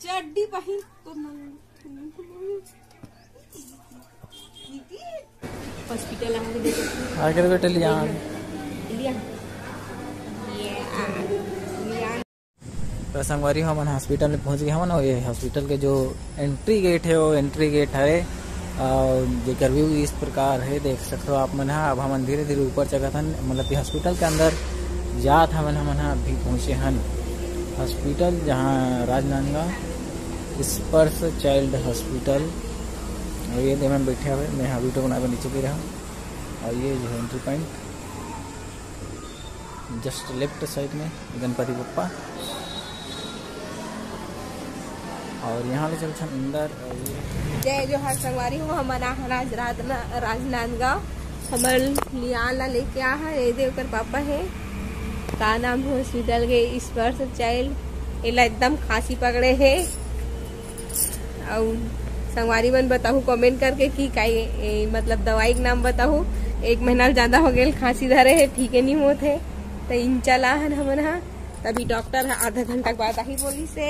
चड्डी पहन तो हॉस्पिटल आगे बेटे लिया तो संगवारी हमन हॉस्पिटल में पहुंच गए हमन और ये हॉस्पिटल के जो एंट्री गेट है वो एंट्री गेट है और जेकर व्यू इस प्रकार है देख सकते हो आप मन। अब हमन धीरे धीरे ऊपर चढ़त हन मतलब कि हॉस्पिटल के अंदर जात हमन अभी पहुँचे हन हॉस्पिटल जहाँ राजनांदगांव स्पर्श चाइल्ड हॉस्पिटल। और ये दे मैं बैठे हुए मैं वीडियो बनाकर नीचे गिरा हूँ और ये जो है entry point just left side में गणपति बप्पा और यहाँ ले चलते अंदर। जय जोहार संगवारी हूँ हमारा राजनांदगांव हमार लियान ला लेके आ है ये देवकर पापा है का नाम है हॉस्पिटल के स्पर्श चाइल्ड एला एकदम खांसी पकड़े है और संगवारी मन बताहू कमेंट करके कि मतलब दवाई के नाम बताहू। 1 महीना ज्यादा हो गया खांसी धरे है ठीक है नहीं होते तो इन चला है हमन हा तभी डॉक्टर आधा घंटा के बाद आई बोली से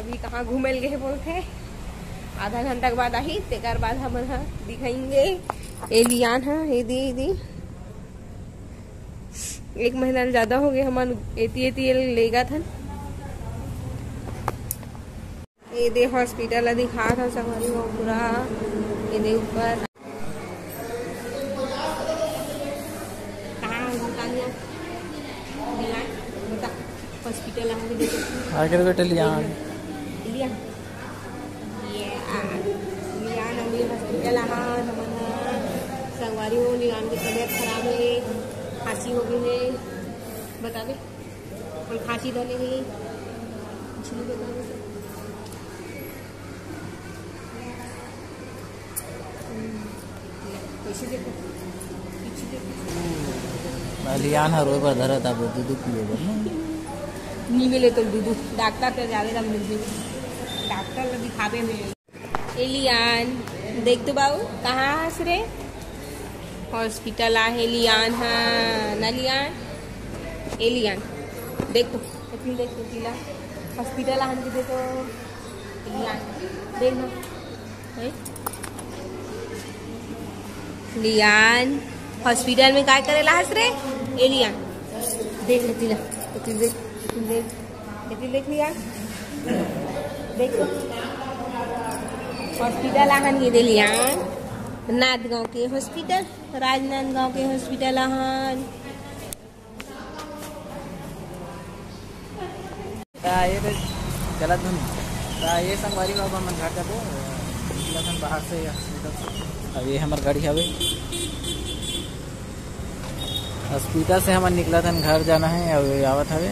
अभी कहाँ घूमे गए बोलते आधा घंटा के बाद आई तेकर बाद हमन हा दिखाएंगे ए लियान है ये दी 1 महीना ज्यादा हो गया हमन एती लेगा था ये दे हॉस्पिटल दिखा था संगवारी वो पूरा ये दे ऊपर हॉस्पिटल आगे बेटे लियान हॉस्पिटल संगवारी हो लियान की तबीयत खराब है खांसी हो गई है बता दे और खांसी धले है लियान हर रोज पर धरा था दूध पिए नहीं मिले तो दूध डॉक्टर तो जावेला मिल गई डॉक्टर को दिखावे मिले एलियान देख तो बाबू कहाँ हंस रे हॉस्पिटल आहे लियान हा ना लियान एलियान देख तो देख तो तिला हॉस्पिटल आन के देखो लियान देख ना लियान हॉस्पिटल में काय करेला हंस रे एलियान देख ले तिला देख लिया देख हॉस्पिटल आहन ये दे लियान नांदगांव के हॉस्पिटल राजनांदगांव के हॉस्पिटल आहन ये चला धुन ये संगवारी बाबा मन घर जाबो निकला बाहर से हॉस्पिटल से। अब ये हमार गाड़ी हवे हॉस्पिटल से हम निकला था घर जाना है और आवत हवे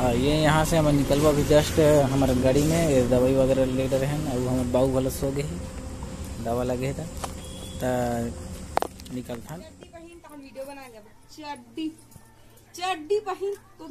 और ये यहाँ से हम निकलबो अभी जस्ट हमारे गाड़ी में दवाई वगैरह ले रहे हैं और हमारे बाबू भले सो गए दवा लगे था निकल था वीडियो बना चड्डी पहन तो